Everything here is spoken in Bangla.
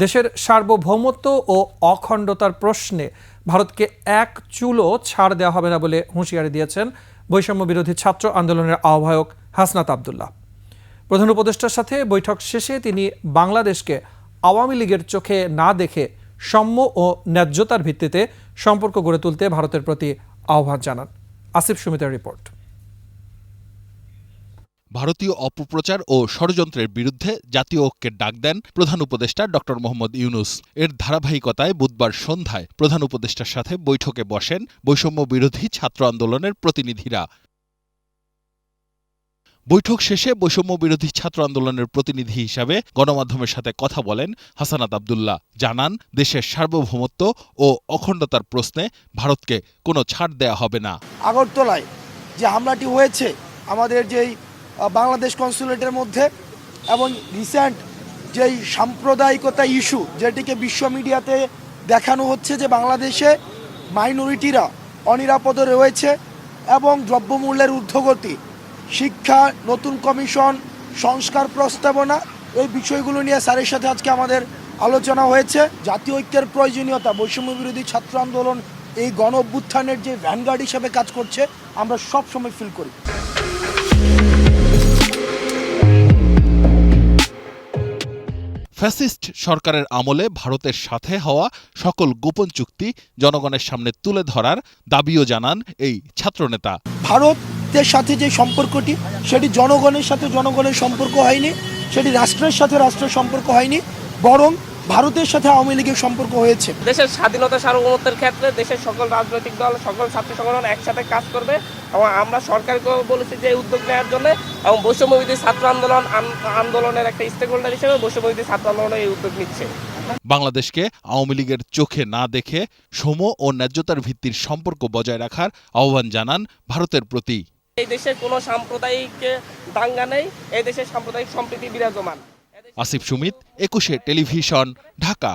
দেশের সার্বভৌমত্ব ও অখণ্ডতার প্রশ্নে ভারতকে এক চুলও ছাড় দেওয়া হবে না বলে হুঁশিয়ারি দিয়েছেন বৈষম্য বিরোধী ছাত্র আন্দোলনের আহ্বায়ক হাসনাত আব্দুল্লাহ। প্রধান উপদেষ্টার সাথে বৈঠক শেষে তিনি বাংলাদেশকে আওয়ামী লীগের চোখে না দেখে সাম্য ও ন্যায্যতার ভিত্তিতে সম্পর্ক গড়ে তুলতে ভারতের প্রতি আহ্বান জানান। আসিফ সুমিতের রিপোর্ট। ভারতীয় অপপ্রচার ও ষড়যন্ত্রের বিরুদ্ধে জাতীয় ঐক্যের ডাক দেন প্রধান উপদেষ্টা ডক্টর মোহাম্মদ ইউনূস। এর ধারাবাহিকতায় বুধবার সন্ধ্যায় প্রধান উপদেষ্টার সাথে বৈঠকে বসেন বৈষম্য বিরোধী ছাত্র আন্দোলনের প্রতিনিধিরা। বৈঠক শেষে বৈষম্য বিরোধী ছাত্র আন্দোলনের প্রতিনিধি হিসাবে গণমাধ্যমের সাথে কথা বলেন হাসনাত আব্দুল্লাহ। জানান, দেশের সার্বভৌমত্ব ও অখণ্ডতার প্রশ্নে ভারতকে কোনো ছাড় দেয়া হবে না। আগরতলায় যে হামলাটি হয়েছে আমাদের যেই বাংলাদেশ কনসুলেটের মধ্যে, এবং রিসেন্ট যেই সাম্প্রদায়িকতা ইস্যু যেটিকে বিশ্ব মিডিয়াতে দেখানো হচ্ছে যে বাংলাদেশে মাইনরিটিরা অনিরাপদে রয়েছে এবং দ্রব্যমূল্যের ঊর্ধ্বগতি, শিক্ষা, নতুন কমিশন, সংস্কার প্রস্তাবনা, এই বিষয়গুলো নিয়ে স্যারের সাথে আজকে আমাদের আলোচনা হয়েছে। জাতীয় ঐক্যের প্রয়োজনীয়তা, বৈষম্য বিরোধী ছাত্র আন্দোলন এই গণ অভ্যুত্থানের যে ভ্যানগার্ড হিসেবে কাজ করছে, আমরা সব সময় ফিল করি। ফ্যাসিস্ট সরকারের আমলে ভারতের সাথে হওয়া সকল গোপন চুক্তি জনগণের সামনে তুলে ধরার দাবিও জানান এই ছাত্রনেতা। ভারতের সাথে যে সম্পর্কটি, সেটি জনগণের সাথে জনগণের সম্পর্ক হয়নি, সেটি রাষ্ট্রের সাথে রাষ্ট্রের সম্পর্ক হয়নি, বরং ভারতের সাথে আওয়ামী লীগের সম্পর্ক হয়েছে। দেশের স্বাধীনতা সার্বভৌমত্বের ক্ষেত্রে দেশের সকল রাজনৈতিক দল, সকল ছাত্র সংগঠন একসাথে কাজ করবে এবং আমরা সরকারকেও বলেছি যে উদ্যোগ নেওয়ার জন্য, এবং বৈষম্য বিরোধী ছাত্র আন্দোলনের একটা স্টেক হোল্ডার হিসেবে বৈষম্য বিরোধী ছাত্র আন্দোলন এই উদ্যোগ নিচ্ছে। বাংলাদেশকে আওয়ামী লীগের চোখে না দেখে সম ও ন্যায্যতার ভিত্তির সম্পর্ক বজায় রাখার আহ্বান জানান ভারতের প্রতি। এই দেশের কোনো সাম্প্রদায়িক দাঙ্গা নেই, এই দেশের সাম্প্রদায়িক সম্প্রীতি বিরাজমান। আসিফ সুমিত, 21 টেলিভিশন, ঢাকা।